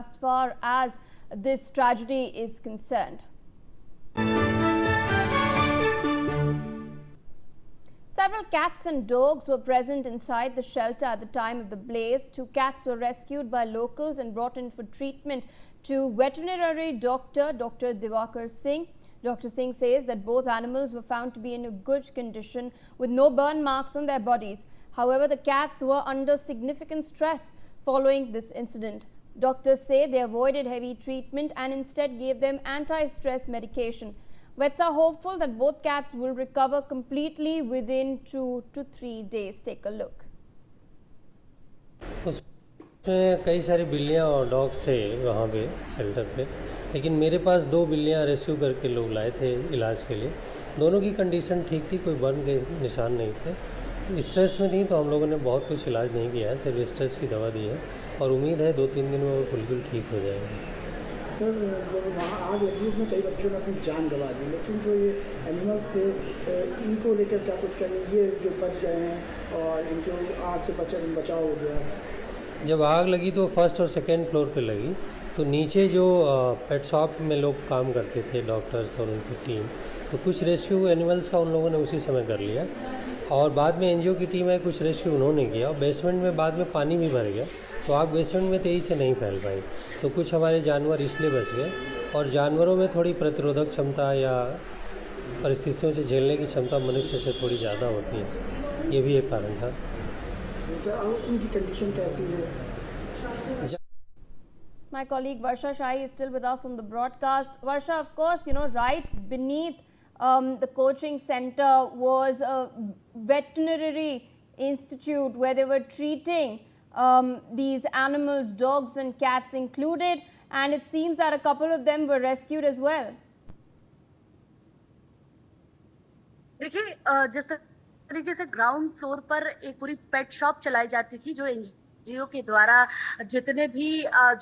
as far as this tragedy is concerned. Several cats and dogs were present inside the shelter at the time of the blaze. 2 cats were rescued by locals and brought in for treatment to veterinary doctor Dr. Diwakar Singh. Dr. Singh says that both animals were found to be in a good condition with no burn marks on their bodies. However, the cats were under significant stress following this incident. Doctors say they avoided heavy treatment and instead gave them anti-stress medication. Vets are hopeful that both cats will recover completely within 2 to 3 days. Take a look. उसमें कई सारी बिल्लियाँ और dogs थे वहाँ पे shelter पे, लेकिन मेरे पास 2 बिल्लियाँ रेस्क्यू करके लोग लाए थे इलाज के लिए। दोनों की कंडीशन ठीक थी, कोई बर्न के निशान नहीं थे। स्ट्रेस में थी तो हम लोगों ने बहुत कुछ इलाज नहीं किया है, सिर्फ स्ट्रेस की दवा दी है और उम्मीद है 2-3 दिन में वो बिल्कुल ठीक हो जाएगा। सर, जब वहाँ आग लगी उसमें कई बच्चों ने अपनी जान गंवा दी, लेकिन जो ये एनिमल्स थे इनको लेकर क्या कुछ करें? ये जो बच गए हैं और इनको आग से बचाव हो गया। जब आग लगी तो फर्स्ट और सेकेंड फ्लोर पे लगी, तो नीचे जो पेट शॉप में लोग काम करते थे, डॉक्टर्स और उनकी टीम, तो कुछ रेस्क्यू एनिमल्स का उन लोगों ने उसी समय कर लिया और बाद में एनजीओ की टीम है, कुछ रेस्क्यू उन्होंने किया और बेसमेंट में बाद में पानी भी भर गया तो आग बेसमेंट में तेज़ी से नहीं फैल पाई, तो कुछ हमारे जानवर इसलिए बच गए और जानवरों में थोड़ी प्रतिरोधक क्षमता या परिस्थितियों से झेलने की क्षमता मनुष्य से थोड़ी ज़्यादा होती है, ये भी एक कारण था। उनकी कंडीशन कैसी है? My colleague Varsha Shahi is still with us on the broadcast. Varsha, of course, right beneath the coaching center was a veterinary institute where they were treating these animals, dogs and cats included, and it seems that a couple of them were rescued as well. देखिए, जिस तरीके से ground floor पर एक पूरी pet shop चलाई जाती थी, जो एनजीओ के द्वारा जितने भी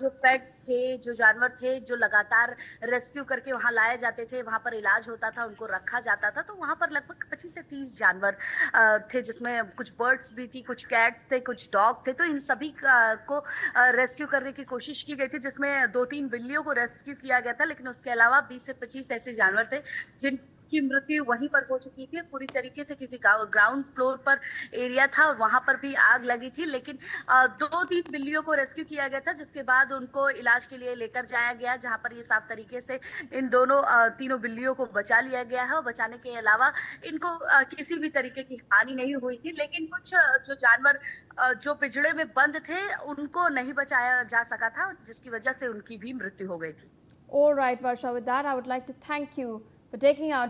जो पेट थे, जो जानवर थे, जो लगातार रेस्क्यू करके वहां लाए जाते थे, वहां पर इलाज होता था, उनको रखा जाता था, तो वहां पर लगभग 25 से 30 जानवर थे, जिसमें कुछ बर्ड्स भी थी, कुछ कैट्स थे, कुछ डॉग थे। तो इन सभी को रेस्क्यू करने की कोशिश की गई थी, जिसमें 2-3 बिल्लियों को रेस्क्यू किया गया था, लेकिन उसके अलावा 20 से 25 ऐसे जानवर थे की मृत्यु वहीं पर हो चुकी थी पूरी तरीके से, क्योंकि ग्राउंड फ्लोर पर एरिया था, वहां पर भी आग लगी थी। लेकिन 2-3 बिल्लियों को रेस्क्यू किया गया था, जिसके बाद उनको इलाज के लिए लेकर जाया गया, जहां पर ये साफ तरीके से इन तीनों बिल्लियों को बचा लिया गया है और बचाने के अलावा इनको किसी भी तरीके की हानि नहीं हुई थी। लेकिन कुछ जो जानवर जो पिंजड़े में बंद थे, उनको नहीं बचाया जा सका था, जिसकी वजह से उनकी भी मृत्यु हो गई थी। All right, Varsha, with that I would like to thank you for taking out